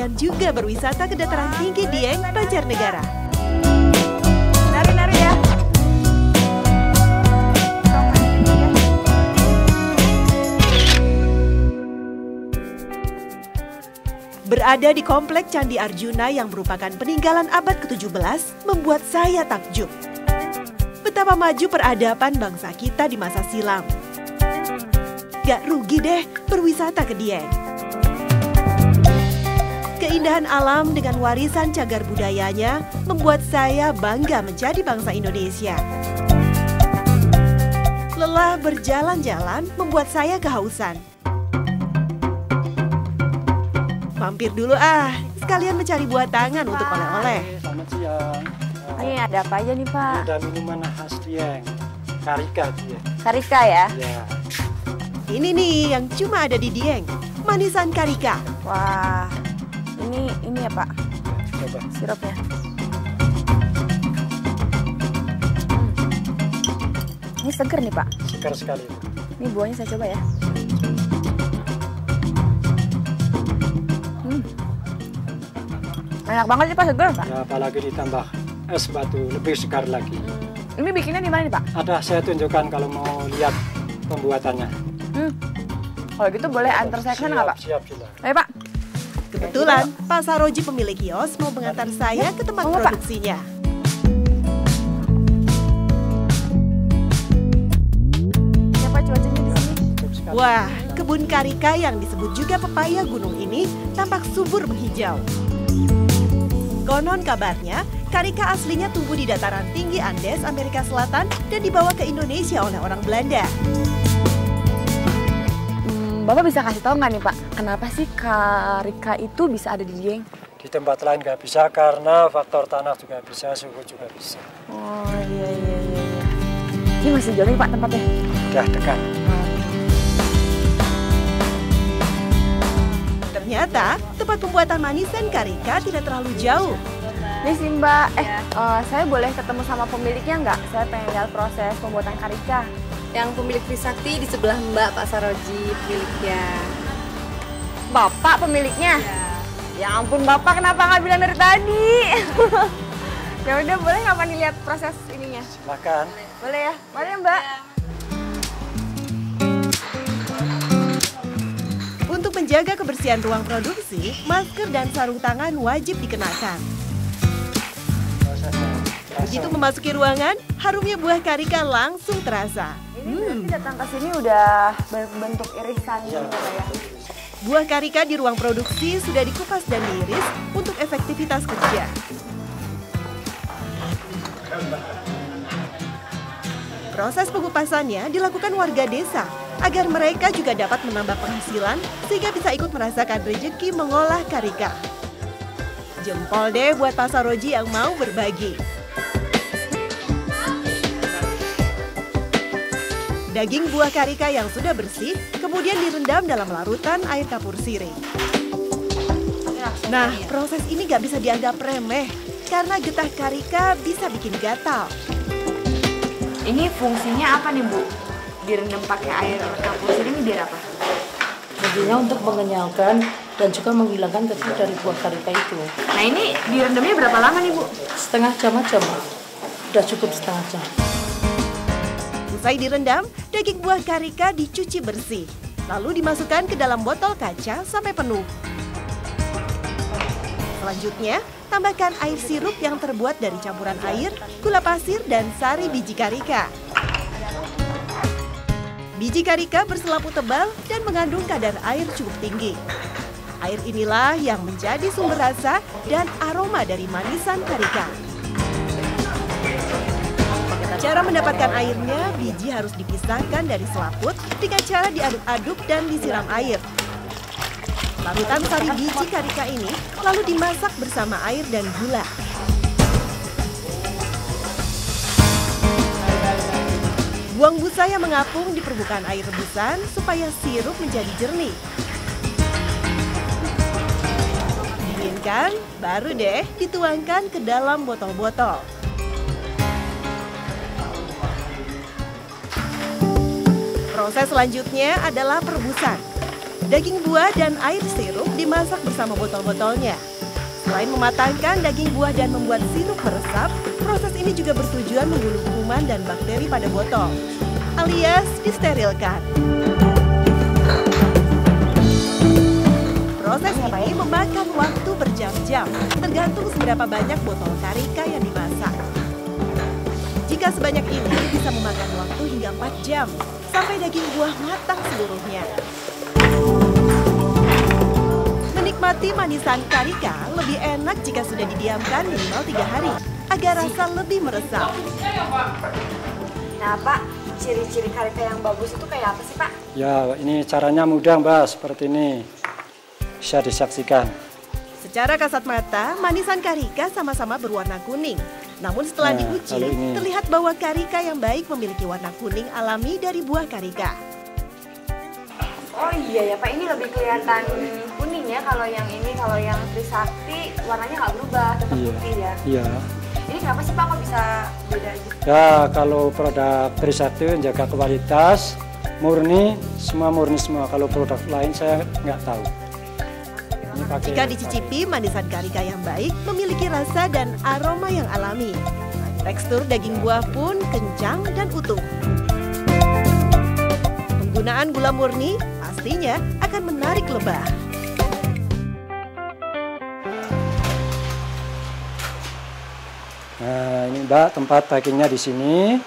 kalian juga berwisata ke dataran tinggi Dieng, Banjarnegara. Nari-nari ya. Berada di komplek Candi Arjuna yang merupakan peninggalan abad ke-17 membuat saya takjub. Betapa maju peradaban bangsa kita di masa silam. Gak rugi deh berwisata ke Dieng. Keindahan alam dengan warisan cagar budayanya membuat saya bangga menjadi bangsa Indonesia. Lelah berjalan-jalan membuat saya kehausan. Mampir dulu sekalian mencari buah tangan untuk oleh-oleh. Selamat siang. Ini ada apa aja nih Pak? Ada minuman khas Dieng, Karika Dieng. Karika ya? Ya. Ini nih yang cuma ada di Dieng, manisan Karika. Wah, ini ya Pak, Coba. sirupnya. Ini seger nih Pak. Segar sekali. Ini buahnya saya coba ya. Enak banget sih Pak, seger Pak. Ya, apalagi ditambah es batu, lebih segar lagi. Ini bikinnya di mana nih Pak? Ada saya tunjukkan kalau mau lihat pembuatannya. Kalau gitu boleh antar saya ke sana nggak Pak? Siap, silakan. Ayo Pak. Kebetulan Pak Saroji pemilik kios mau mengantar saya ke tempat Pak. produksinya. Ya Pak, cuacanya di sini. Cukup sekali. Wah, kebun Karika yang disebut juga pepaya gunung ini tampak subur menghijau. Konon kabarnya, Karika aslinya tumbuh di dataran tinggi Andes, Amerika Selatan dan dibawa ke Indonesia oleh orang Belanda. Bapak bisa kasih tahu nggak nih Pak, kenapa sih Karika itu bisa ada di Dieng? Di tempat lain nggak bisa karena faktor tanah juga bisa, suhu juga bisa. Oh iya. Ini masih jauh nih Pak tempatnya? Udah dekat. Ternyata, tempat pembuatan manisan Karika tidak terlalu jauh. Ini sih Mbak, saya boleh ketemu sama pemiliknya nggak? Saya pengen lihat proses pembuatan Karika. Yang pemilik Trisakti di sebelah Mbak, Pak Saroji pemiliknya. Bapak pemiliknya? Ya ampun Bapak, kenapa nggak bilang dari tadi? Ya udah, boleh nggak Pak lihat proses ininya? Silakan. Boleh ya? Mari ya Mbak. Untuk menjaga kebersihan ruang produksi, masker dan sarung tangan wajib dikenakan. Begitu memasuki ruangan, harumnya buah Karika langsung terasa. Ini berarti datang ke sini udah berbentuk irisan gitu ya? Buah Karika di ruang produksi sudah dikupas dan diiris untuk efektivitas kerja. Proses pengupasannya dilakukan warga desa agar mereka juga dapat menambah penghasilan sehingga bisa ikut merasakan rezeki mengolah Karika. Jempol deh buat Pak Saroji yang mau berbagi. Daging buah Karika yang sudah bersih kemudian direndam dalam larutan air kapur sirih. Nah, proses ini gak bisa dianggap remeh karena getah Karika bisa bikin gatal. Ini fungsinya apa nih Bu? Direndam pakai air kapur sirih ini biar apa? Fungsinya untuk mengenyalkan dan juga menghilangkan kecut dari buah Karika itu. Nah ini direndamnya berapa lama nih Bu? Setengah jam aja, Mbak. Udah cukup setengah jam. Usai direndam, daging buah Karika dicuci bersih, lalu dimasukkan ke dalam botol kaca sampai penuh. Selanjutnya, tambahkan air sirup yang terbuat dari campuran air, gula pasir, dan sari biji Karika. Biji Karika berselaput tebal dan mengandung kadar air cukup tinggi. Air inilah yang menjadi sumber rasa dan aroma dari manisan Karika. Cara mendapatkan airnya, biji harus dipisahkan dari selaput dengan cara diaduk-aduk dan disiram air. Larutan sari biji Karika ini lalu dimasak bersama air dan gula. Buang busa yang mengapung di permukaan air rebusan supaya sirup menjadi jernih. Dinginkan, baru deh dituangkan ke dalam botol-botol. Proses selanjutnya adalah perebusan. Daging buah dan air sirup dimasak bersama botol-botolnya. Selain mematangkan daging buah dan membuat sirup meresap, proses ini juga bertujuan membunuh kuman dan bakteri pada botol, alias disterilkan. Proses ini memakan waktu berjam-jam, tergantung seberapa banyak botol karika yang dimasak. Jika sebanyak ini bisa memakan waktu hingga 4 jam, sampai daging buah matang seluruhnya. Menikmati manisan karika lebih enak jika sudah didiamkan minimal 3 hari, agar rasa lebih meresap. Nah Pak, ciri-ciri karika yang bagus itu kayak apa sih Pak? Ya, ini caranya mudah Mbak, seperti ini. Bisa disaksikan. Secara kasat mata, manisan karika sama-sama berwarna kuning. Namun setelah diuji, terlihat bahwa karika yang baik memiliki warna kuning alami dari buah karika. Oh iya ya Pak, ini lebih kelihatan kuning ya. Kalau yang ini, kalau yang Trisakti warnanya nggak berubah, tetap putih ya. Iya. Ini kenapa sih Pak kok bisa beda gitu? Ya, kalau produk Trisakti menjaga kualitas, murni semua. Kalau produk lain saya nggak tahu. Jika dicicipi, manisan karika yang baik memiliki rasa dan aroma yang alami. Tekstur daging buah pun kencang dan utuh. Penggunaan gula murni pastinya akan menarik lebah. Nah, ini Mbak, tempat packingnya di sini.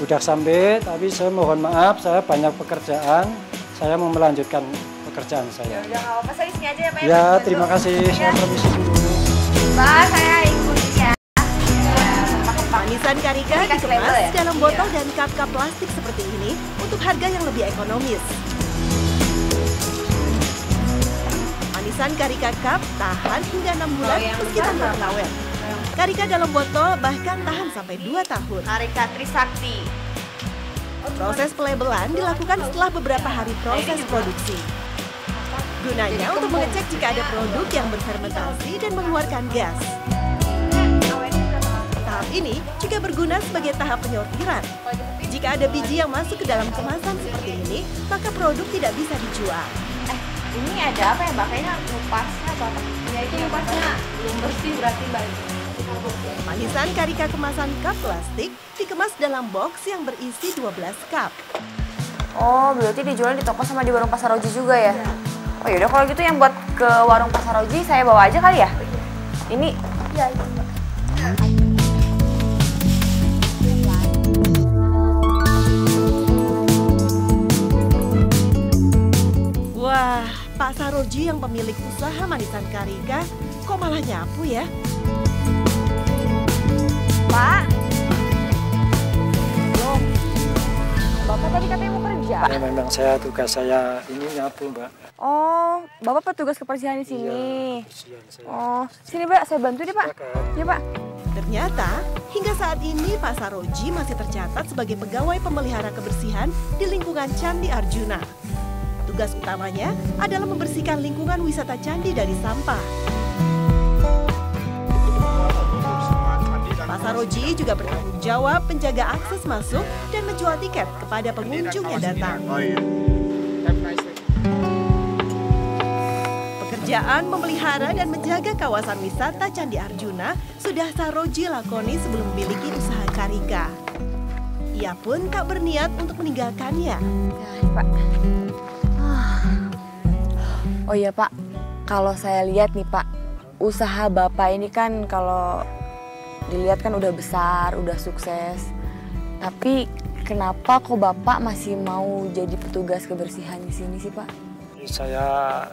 Udah sampai, tapi saya mohon maaf, saya banyak pekerjaan. Saya mau melanjutkan pekerjaan saya. Ya udah nggak apa-apa, saya sini aja ya Pak. Ya, terima kasih. Saya permisi dulu. Pak, saya ikut ya. Manisan karika dikemas dalam botol dan cup-cup plastik seperti ini untuk harga yang lebih ekonomis. Manisan karika cup tahan hingga 6 bulan meski tanpa pengawet. Karika dalam botol bahkan tahan sampai 2 tahun. Karika Trisakti. Proses pelabelan dilakukan setelah beberapa hari proses produksi. Gunanya untuk mengecek jika ada produk yang berfermentasi dan mengeluarkan gas. Tahap ini juga berguna sebagai tahap penyortiran. Jika ada biji yang masuk ke dalam kemasan seperti ini, maka produk tidak bisa dijual. Ini ada apa ya Mbak? Kayaknya ngupasnya atau apa? Ya itu ngupasnya belum bersih berarti Mbak. Manisan karika kemasan cup plastik dikemas dalam box yang berisi 12 cup. Oh, berarti dijual di toko sama di warung Pasar Roji juga ya? Oh yaudah kalau gitu yang buat ke warung Pasar Roji saya bawa aja kali ya? Ini? Iya, Wah, Pak Saroji yang pemilik usaha manisan karika kok malah nyapu ya? Pak? Belum. Bapak tadi katanya mau kerja. Ya, memang tugas saya ini nyapu Mbak. Oh, Bapak petugas kebersihan di sini. Iya, kebersihan saya. Oh, sini Mbak, saya bantu deh Pak. Iya Pak. Ternyata, hingga saat ini Pak Saroji masih tercatat sebagai pegawai pemelihara kebersihan di lingkungan Candi Arjuna. Tugas utamanya adalah membersihkan lingkungan wisata candi dari sampah. Pak Saroji juga bertanggung jawab menjaga akses masuk dan menjual tiket kepada pengunjung yang datang. Pekerjaan memelihara dan menjaga kawasan wisata Candi Arjuna sudah Saroji lakoni sebelum memiliki usaha karika. Ia pun tak berniat untuk meninggalkannya. Pak. Oh iya Pak, kalau saya lihat nih Pak, usaha Bapak ini kan kalau dilihat kan udah besar, udah sukses. Tapi kenapa kok Bapak masih mau jadi petugas kebersihan di sini sih Pak? Saya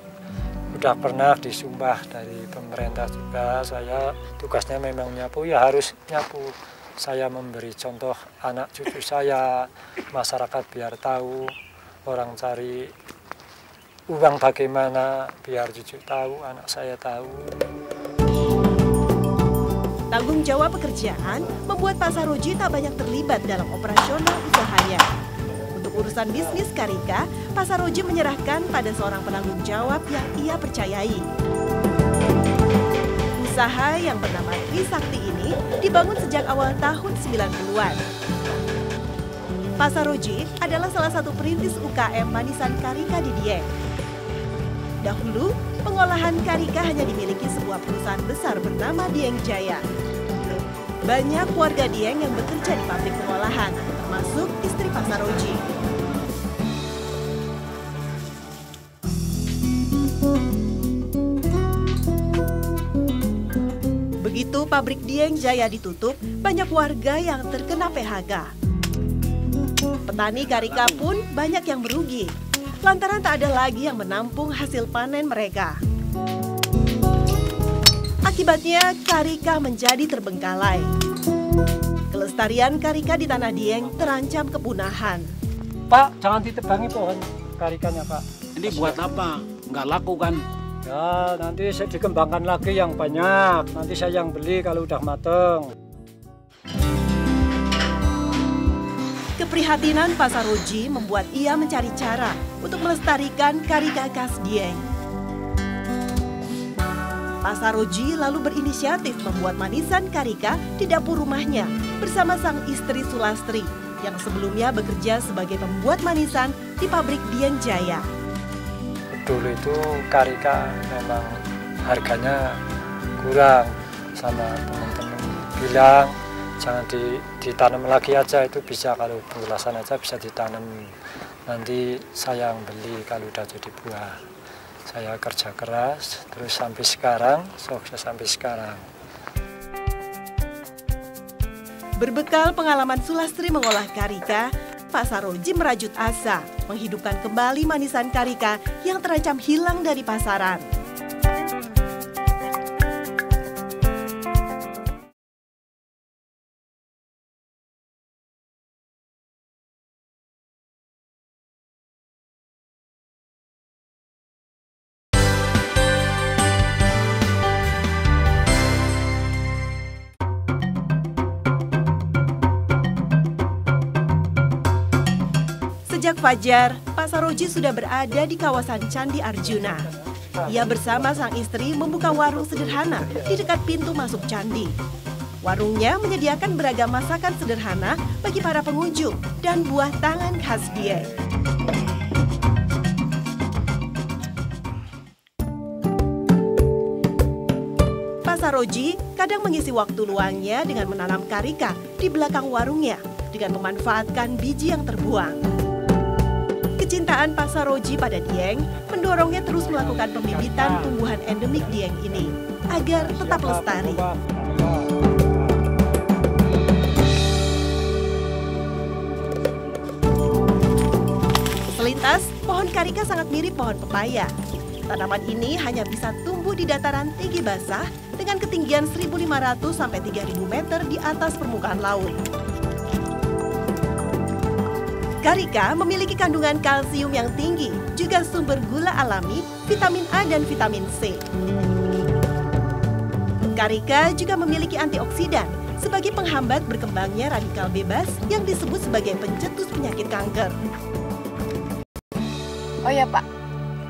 udah pernah disumpah dari pemerintah juga, saya tugasnya memang nyapu, ya harus nyapu. Saya memberi contoh anak cucu saya, masyarakat biar tahu, orang cari uang bagaimana, biar cucu tahu, anak saya tahu. Tanggung jawab pekerjaan membuat Pak Saroji tak banyak terlibat dalam operasional usahanya. Untuk urusan bisnis karika, Pak Saroji menyerahkan pada seorang penanggung jawab yang ia percayai. Usaha yang bernama Trisakti ini dibangun sejak awal tahun 90-an. Pak Saroji adalah salah satu perintis UKM manisan karika di Dieng. Dahulu, pengolahan karika hanya dimiliki sebuah perusahaan besar bernama Dieng Jaya. Banyak warga Dieng yang bekerja di pabrik pengolahan, termasuk istri Pak Saroji. Begitu pabrik Dieng Jaya ditutup, banyak warga yang terkena PHK. Petani karika pun banyak yang merugi, lantaran tak ada lagi yang menampung hasil panen mereka. Akibatnya, karika menjadi terbengkalai. Kelestarian karika di Tanah Dieng terancam kepunahan. Pak, jangan ditebangi pohon karikanya, Pak. Ini buat apa? Nggak laku kan? Ya, nanti saya dikembangkan lagi yang banyak. Nanti saya yang beli kalau udah mateng. Keprihatinan Pak Saroji membuat ia mencari cara untuk melestarikan karika khas Dieng. Pak Saroji lalu berinisiatif membuat manisan karika di dapur rumahnya bersama sang istri Sulastri yang sebelumnya bekerja sebagai pembuat manisan di pabrik Dieng Jaya. Dulu itu karika memang harganya kurang, sama teman-teman bilang jangan ditanam lagi aja, itu bisa kalau penjelasan aja bisa ditanam, nanti saya yang beli kalau udah jadi buah. Saya kerja keras terus sampai sekarang, sukses sampai sekarang. Berbekal pengalaman Sulastri mengolah karika, Pak Saroji merajut asa menghidupkan kembali manisan karika yang terancam hilang dari pasaran. Sejak fajar, Pak Saroji sudah berada di kawasan Candi Arjuna. Ia bersama sang istri membuka warung sederhana di dekat pintu masuk candi. Warungnya menyediakan beragam masakan sederhana bagi para pengunjung dan buah tangan khas Dieng. Pak Saroji kadang mengisi waktu luangnya dengan menanam karika di belakang warungnya dengan memanfaatkan biji yang terbuang. Kecintaan Pak Saroji pada Dieng mendorongnya terus melakukan pembibitan tumbuhan endemik Dieng ini agar tetap lestari. Selintas, pohon karika sangat mirip pohon pepaya. Tanaman ini hanya bisa tumbuh di dataran tinggi basah dengan ketinggian 1.500 sampai 3.000 meter di atas permukaan laut. Karika memiliki kandungan kalsium yang tinggi, juga sumber gula alami, vitamin A dan vitamin C. Karika juga memiliki antioksidan sebagai penghambat berkembangnya radikal bebas yang disebut sebagai pencetus penyakit kanker. Oh ya Pak,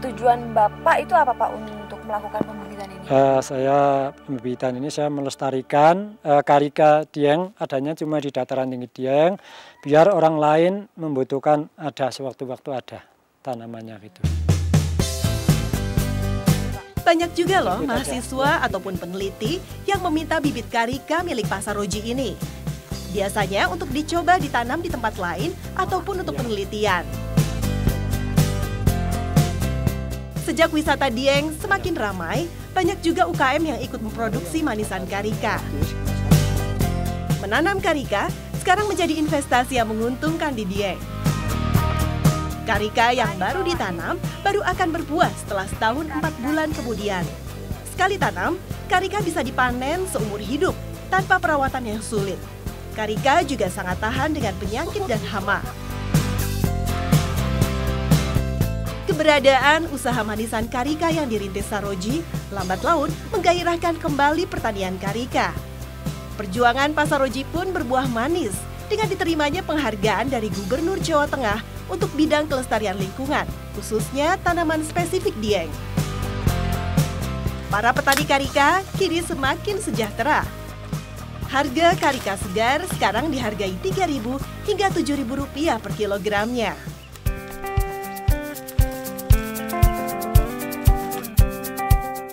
tujuan Bapak itu apa Pak untuk melakukan pembibitan ini? Pembibitan ini saya melestarikan karika Dieng, adanya cuma di dataran tinggi Dieng, biar orang lain membutuhkan ada sewaktu-waktu ada tanamannya gitu. Banyak juga loh mahasiswa ataupun peneliti yang meminta bibit karika milik Pak Saroji ini. Biasanya untuk dicoba ditanam di tempat lain ataupun untuk penelitian. Sejak wisata Dieng semakin ramai, banyak juga UKM yang ikut memproduksi manisan karika. Menanam karika sekarang menjadi investasi yang menguntungkan di Dieng. Karika yang baru ditanam baru akan berbuah setelah setahun 4 bulan kemudian. Sekali tanam, karika bisa dipanen seumur hidup tanpa perawatan yang sulit. Karika juga sangat tahan dengan penyakit dan hama. Keberadaan usaha manisan karika yang dirintis Saroji lambat laun menggairahkan kembali pertanian karika. Perjuangan Pak Saroji pun berbuah manis dengan diterimanya penghargaan dari Gubernur Jawa Tengah untuk bidang kelestarian lingkungan, khususnya tanaman spesifik Dieng. Para petani karika kini semakin sejahtera. Harga karika segar sekarang dihargai Rp3.000 hingga Rp7.000 per kilogramnya.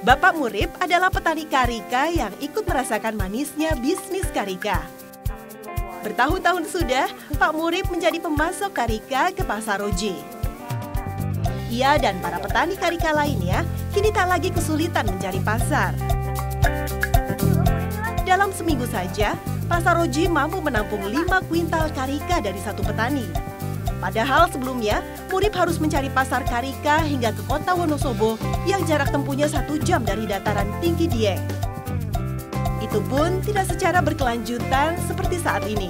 Bapak Murib adalah petani karika yang ikut merasakan manisnya bisnis karika. Bertahun-tahun sudah, Pak Murib menjadi pemasok karika ke Pasar Roji. Ia dan para petani karika lainnya kini tak lagi kesulitan mencari pasar. Dalam seminggu saja, Pasar Roji mampu menampung 5 kuintal karika dari satu petani. Padahal sebelumnya, Murib harus mencari pasar karika hingga ke kota Wonosobo yang jarak tempuhnya 1 jam dari dataran tinggi Dieng. Itu pun tidak secara berkelanjutan seperti saat ini.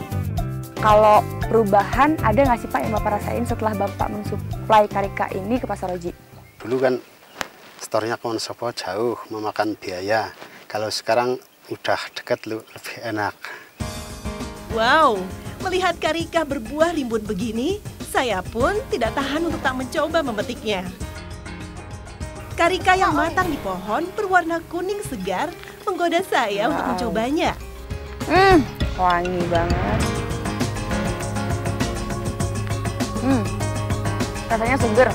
Kalau perubahan ada nggak sih Pak yang Bapak rasain setelah Bapak mensuplai karika ini ke Pasar Roji? Dulu kan storenya ke Wonosobo jauh, memakan biaya. Kalau sekarang udah dekat, lebih enak. Wow, melihat karika berbuah rimbun begini, saya pun tidak tahan untuk tak mencoba memetiknya. Karika yang matang di pohon berwarna kuning segar menggoda saya untuk mencobanya. Wangi banget. Rasanya seger.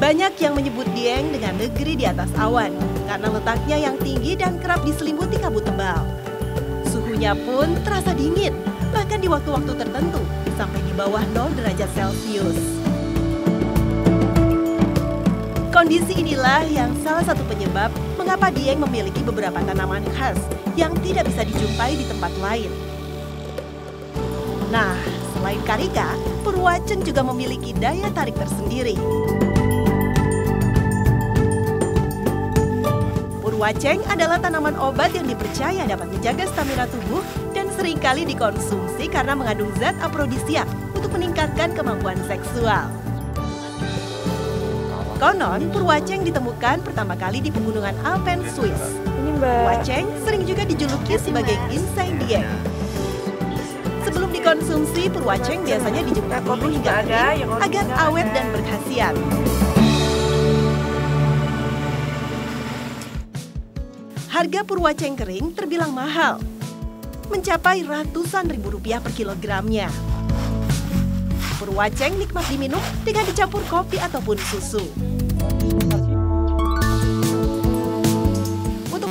Banyak yang menyebut Dieng dengan negeri di atas awan karena letaknya yang tinggi dan kerap diselimuti kabut tebal. Suhunya pun terasa dingin, bahkan di waktu-waktu tertentu sampai di bawah 0 derajat Celcius. Kondisi inilah yang salah satu penyebab mengapa Dieng memiliki beberapa tanaman khas yang tidak bisa dijumpai di tempat lain. Nah, selain karika, Purwaceng juga memiliki daya tarik tersendiri. Purwaceng adalah tanaman obat yang dipercaya dapat menjaga stamina tubuh dan seringkali dikonsumsi karena mengandung zat afrodisiak untuk meningkatkan kemampuan seksual. Konon, Purwaceng ditemukan pertama kali di pegunungan Alpen, Swiss. Purwaceng sering juga dijuluki sebagai ginseng Dieng. Sebelum dikonsumsi, Purwaceng biasanya dijemur dulu hingga kering agar awet dan berkhasiat. Harga Purwaceng kering terbilang mahal, mencapai ratusan ribu rupiah per kilogramnya. Purwaceng nikmat diminum dengan dicampur kopi ataupun susu.